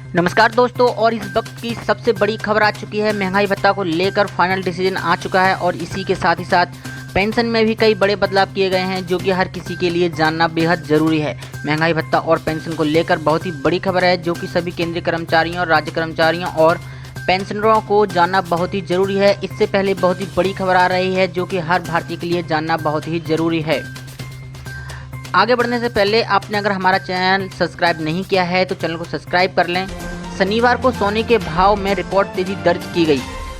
नमस्कार दोस्तों, और इस वक्त की सबसे बड़ी खबर आ चुकी है। महंगाई भत्ता को लेकर फाइनल डिसीजन आ चुका है और इसी के साथ ही साथ पेंशन में भी कई बड़े बदलाव किए गए हैं, जो कि हर किसी के लिए जानना बेहद ज़रूरी है। महंगाई भत्ता और पेंशन को लेकर बहुत ही बड़ी खबर है, जो कि सभी केंद्रीय कर्मचारियों, राज्य कर्मचारियों और पेंशनरों को जानना बहुत ही ज़रूरी है। इससे पहले बहुत ही बड़ी खबर आ रही है, जो कि हर भारतीय के लिए जानना बहुत ही ज़रूरी है। आगे बढ़ने से पहले आपने अगर हमारा चैनल सब्सक्राइब नहीं किया है तो चैनल को सब्सक्राइब कर लें। शनिवार को सोने के भाव में रिकॉर्ड तेजी दर्ज की गई।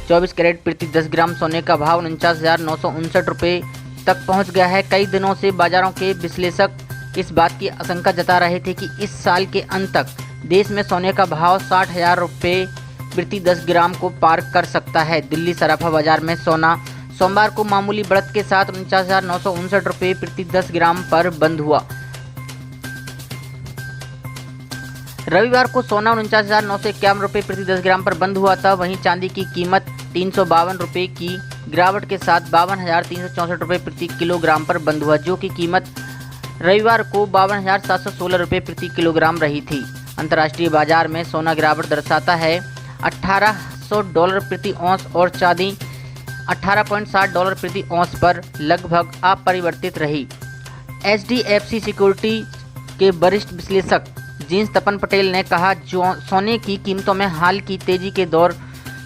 24 कैरेट प्रति 10 ग्राम सोने का भाव 49,959 रुपये तक पहुंच गया है। कई दिनों से बाजारों के विश्लेषक इस बात की आशंका जता रहे थे कि इस साल के अंत तक देश में सोने का भाव 60,000 रुपये प्रति 10 ग्राम को पार कर सकता है। दिल्ली सराफा बाजार में सोना सोमवार को मामूली बढ़त के साथ 49,959 रुपये प्रति 10 ग्राम पर बंद हुआ। रविवार को सोना 49,951 रुपये प्रति 10 ग्राम पर बंद हुआ था। वहीं चांदी की कीमत 352 रुपये की गिरावट के साथ 52,364 रुपये प्रति किलोग्राम पर बंद हुआ, जो कि कीमत रविवार को 52,716 रुपये प्रति किलोग्राम रही थी। अंतर्राष्ट्रीय बाजार में सोना गिरावट दर्शाता है $1,800 प्रति औंस और चांदी $18.60 प्रति औंस पर लगभग अपरिवर्तित रही। HDFC सिक्योरिटी के वरिष्ठ विश्लेषक जींस तपन पटेल ने कहा, जो सोने की कीमतों में हाल की तेजी के दौर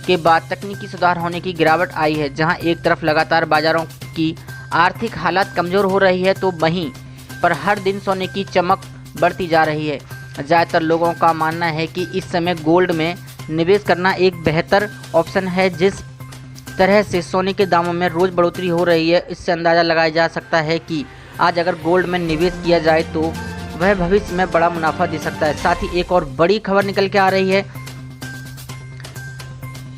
के बाद तकनीकी सुधार होने की गिरावट आई है। जहां एक तरफ लगातार बाजारों की आर्थिक हालत कमज़ोर हो रही है, तो वहीं पर हर दिन सोने की चमक बढ़ती जा रही है। ज़्यादातर लोगों का मानना है कि इस समय गोल्ड में निवेश करना एक बेहतर ऑप्शन है। जिस तरह से सोने के दामों में रोज़ बढ़ोतरी हो रही है, इससे अंदाज़ा लगाया जा सकता है कि आज अगर गोल्ड में निवेश किया जाए तो वह भविष्य में बड़ा मुनाफा दे सकता है। साथ ही एक और बड़ी खबर निकल के आ रही है।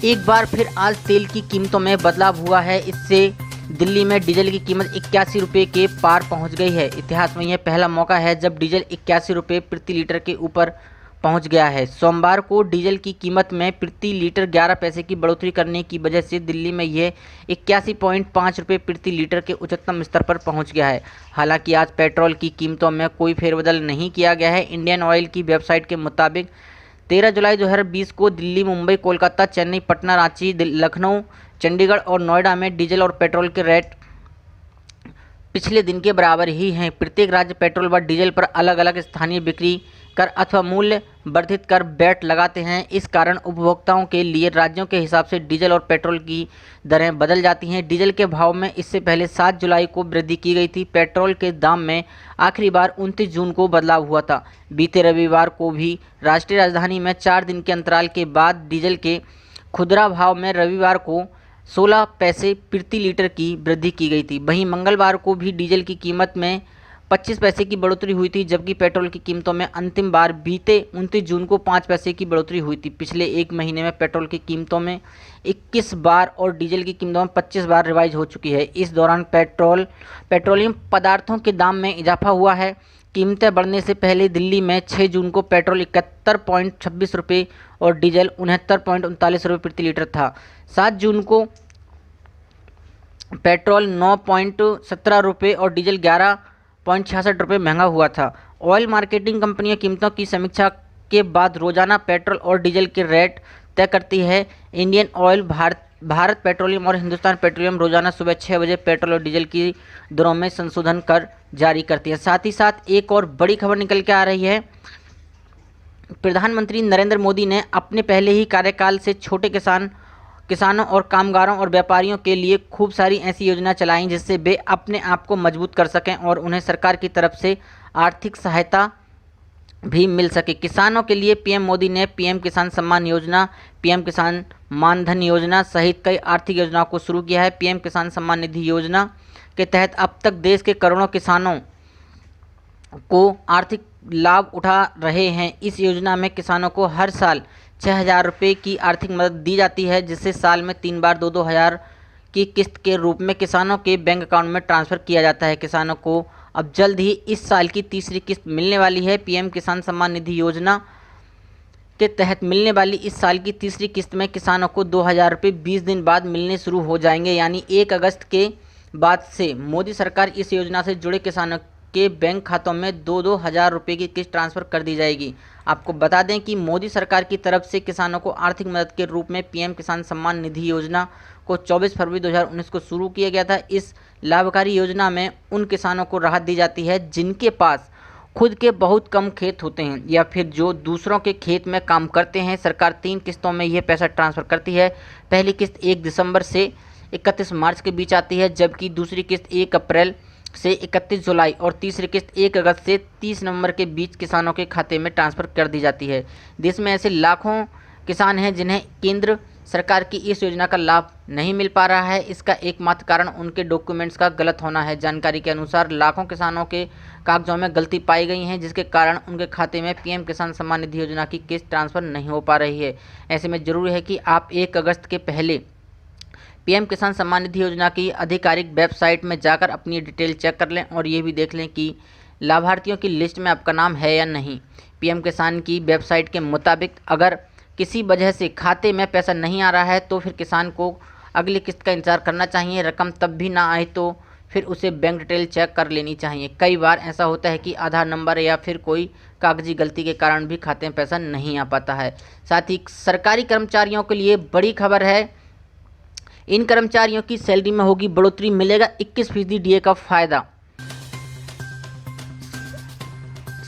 एक बार फिर आज तेल की कीमतों में बदलाव हुआ है। इससे दिल्ली में डीजल की कीमत 81 रुपये के पार पहुंच गई है। इतिहास में यह पहला मौका है जब डीजल 81 रुपये प्रति लीटर के ऊपर पहुंच गया है। सोमवार को डीजल की कीमत में प्रति लीटर 11 पैसे की बढ़ोतरी करने की वजह से दिल्ली में यह 81.5 रुपये प्रति लीटर के उच्चतम स्तर पर पहुंच गया है। हालांकि आज पेट्रोल की कीमतों में कोई फेरबदल नहीं किया गया है। इंडियन ऑयल की वेबसाइट के मुताबिक 13 जुलाई 2020 को दिल्ली, मुंबई, कोलकाता, चेन्नई, पटना, रांची, लखनऊ, चंडीगढ़ और नोएडा में डीजल और पेट्रोल के रेट पिछले दिन के बराबर ही हैं। प्रत्येक राज्य पेट्रोल व डीजल पर अलग अलग स्थानीय बिक्री कर अथवा मूल्य वर्धित कर वैट लगाते हैं। इस कारण उपभोक्ताओं के लिए राज्यों के हिसाब से डीजल और पेट्रोल की दरें बदल जाती हैं। डीजल के भाव में इससे पहले 7 जुलाई को वृद्धि की गई थी। पेट्रोल के दाम में आखिरी बार 29 जून को बदलाव हुआ था। बीते रविवार को भी राष्ट्रीय राजधानी में 4 दिन के अंतराल के बाद डीजल के खुदरा भाव में रविवार को 16 पैसे प्रति लीटर की वृद्धि की गई थी। वहीं मंगलवार को भी डीजल की कीमत में 25 पैसे की बढ़ोतरी हुई थी, जबकि पेट्रोल की कीमतों में अंतिम बार बीते 29 जून को 5 पैसे की बढ़ोतरी हुई थी। पिछले एक महीने में पेट्रोल की कीमतों में 21 बार और डीजल की कीमतों में 25 बार रिवाइज हो चुकी है। इस दौरान पेट्रोलियम पदार्थों के दाम में इजाफा हुआ है। कीमतें बढ़ने से पहले दिल्ली में 6 जून को पेट्रोल 71.26 रुपये और डीजल 69.39 रुपये प्रति लीटर था। 7 जून को पेट्रोल 9.17 रुपये और डीजल 11.66 रुपये महंगा हुआ था। ऑयल मार्केटिंग कंपनियां कीमतों की समीक्षा के बाद रोजाना पेट्रोल और डीजल के रेट तय करती है। इंडियन ऑयल, भारत पेट्रोलियम और हिंदुस्तान पेट्रोलियम रोजाना सुबह 6 बजे पेट्रोल और डीजल की दरों में संशोधन कर जारी करती है। साथ ही साथ एक और बड़ी खबर निकल के आ रही है। प्रधानमंत्री नरेंद्र मोदी ने अपने पहले ही कार्यकाल से छोटे किसानों और कामगारों और व्यापारियों के लिए खूब सारी ऐसी योजना चलाई जिससे वे अपने आप को मजबूत कर सकें और उन्हें सरकार की तरफ से आर्थिक सहायता भी मिल सके। किसानों के लिए पीएम मोदी ने पीएम किसान सम्मान योजना, पीएम किसान मानधन योजना सहित कई आर्थिक योजनाओं को शुरू किया है। पीएम किसान सम्मान निधि योजना के तहत अब तक देश के करोड़ों किसानों को आर्थिक लाभ उठा रहे हैं। इस योजना में किसानों को हर साल 6,000 रुपये की आर्थिक मदद दी जाती है, जिससे साल में 3 बार 2-2 हज़ार की किस्त के रूप में किसानों के बैंक अकाउंट में ट्रांसफ़र किया जाता है। किसानों को अब जल्द ही इस साल की तीसरी किस्त मिलने वाली है। पीएम किसान सम्मान निधि योजना के तहत मिलने वाली इस साल की तीसरी किस्त में किसानों को 2,000 रुपये 20 दिन बाद मिलने शुरू हो जाएंगे, यानी 1 अगस्त के बाद से मोदी सरकार इस योजना से जुड़े किसानों के बैंक खातों में 2-2 हज़ार रुपये की किस्त ट्रांसफ़र कर दी जाएगी। आपको बता दें कि मोदी सरकार की तरफ से किसानों को आर्थिक मदद के रूप में पीएम किसान सम्मान निधि योजना को 24 फरवरी 2019 को शुरू किया गया था। इस लाभकारी योजना में उन किसानों को राहत दी जाती है जिनके पास खुद के बहुत कम खेत होते हैं या फिर जो दूसरों के खेत में काम करते हैं। सरकार 3 किस्तों में यह पैसा ट्रांसफ़र करती है। पहली किस्त 1 दिसंबर से 31 मार्च के बीच आती है, जबकि दूसरी किस्त 1 अप्रैल से 31 जुलाई और तीसरी किस्त 1 अगस्त से 30 नवंबर के बीच किसानों के खाते में ट्रांसफ़र कर दी जाती है। देश में ऐसे लाखों किसान हैं जिन्हें केंद्र सरकार की इस योजना का लाभ नहीं मिल पा रहा है। इसका एकमात्र कारण उनके डॉक्यूमेंट्स का गलत होना है। जानकारी के अनुसार लाखों किसानों के कागजों में गलती पाई गई है, जिसके कारण उनके खाते में पीएम किसान सम्मान निधि योजना की किस्त ट्रांसफ़र नहीं हो पा रही है। ऐसे में ज़रूरी है कि आप 1 अगस्त के पहले पीएम किसान सम्मान निधि योजना की आधिकारिक वेबसाइट में जाकर अपनी डिटेल चेक कर लें और ये भी देख लें कि लाभार्थियों की लिस्ट में आपका नाम है या नहीं। पीएम किसान की वेबसाइट के मुताबिक अगर किसी वजह से खाते में पैसा नहीं आ रहा है तो फिर किसान को अगली किस्त का इंतज़ार करना चाहिए। रकम तब भी ना आए तो फिर उसे बैंक डिटेल चेक कर लेनी चाहिए। कई बार ऐसा होता है कि आधार नंबर या फिर कोई कागजी गलती के कारण भी खाते में पैसा नहीं आ पाता है। साथ ही सरकारी कर्मचारियों के लिए बड़ी खबर है। इन कर्मचारियों की सैलरी में होगी बढ़ोतरी, मिलेगा 21% डीए का फायदा।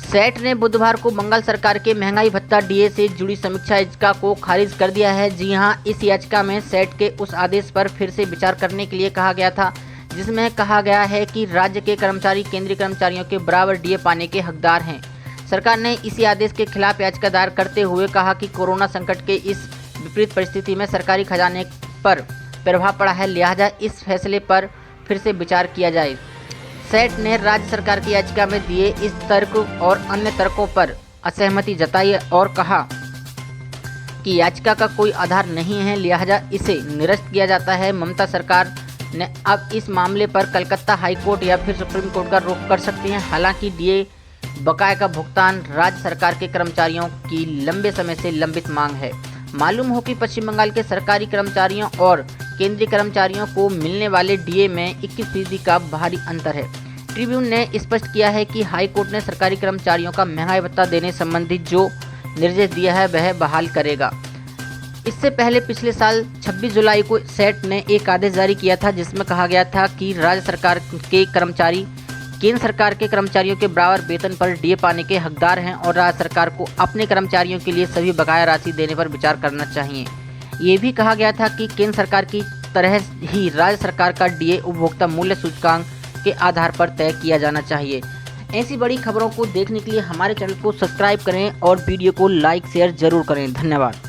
सेट ने बुधवार को बंगाल सरकार के महंगाई भत्ता डीए से जुड़ी समीक्षा याचिका को खारिज कर दिया है। जी हां, इस याचिका में सेट के उस आदेश पर फिर से विचार करने के लिए कहा गया था जिसमें कहा गया है कि राज्य के कर्मचारी केंद्रीय कर्मचारियों के बराबर डीए पाने के हकदार हैं। सरकार ने इसी आदेश के खिलाफ याचिका दायर करते हुए कहा कि कोरोना संकट के इस विपरीत परिस्थिति में सरकारी खजाने पर प्रभाव पड़ा है, लिहाजा इस फैसले पर फिर से विचार किया जाए। सेट ने राज्य सरकार की याचिका में दिए इस तर्क और अन्य तर्कों पर असहमति जताई और कहा कि याचिका का कोई आधार नहीं है, लिहाजा इसे निरस्त किया जाता है। ममता सरकार ने अब इस मामले पर कलकत्ता हाई कोर्ट या फिर सुप्रीम कोर्ट का रुख कर सकती हैं। हालांकि डीए बकाया का भुगतान राज्य सरकार के कर्मचारियों की लंबे समय से लंबित मांग है। मालूम हो कि पश्चिम बंगाल के सरकारी कर्मचारियों और केंद्रीय कर्मचारियों को मिलने वाले डीए में 21% का भारी अंतर है। ट्रिब्यून ने स्पष्ट किया है कि हाई कोर्ट ने सरकारी कर्मचारियों का महंगाई भत्ता देने संबंधी जो निर्देश दिया है वह बहाल करेगा। इससे पहले पिछले साल 26 जुलाई को सेट ने एक आदेश जारी किया था जिसमें कहा गया था कि राज्य सरकार के कर्मचारी केंद्र सरकार के कर्मचारियों के बराबर वेतन पर डीए पाने के हकदार हैं और राज्य सरकार को अपने कर्मचारियों के लिए सभी बकाया राशि देने पर विचार करना चाहिए। ये भी कहा गया था कि केंद्र सरकार की तरह ही राज्य सरकार का डीए उपभोक्ता मूल्य सूचकांक के आधार पर तय किया जाना चाहिए। ऐसी बड़ी खबरों को देखने के लिए हमारे चैनल को सब्सक्राइब करें और वीडियो को लाइक शेयर जरूर करें। धन्यवाद।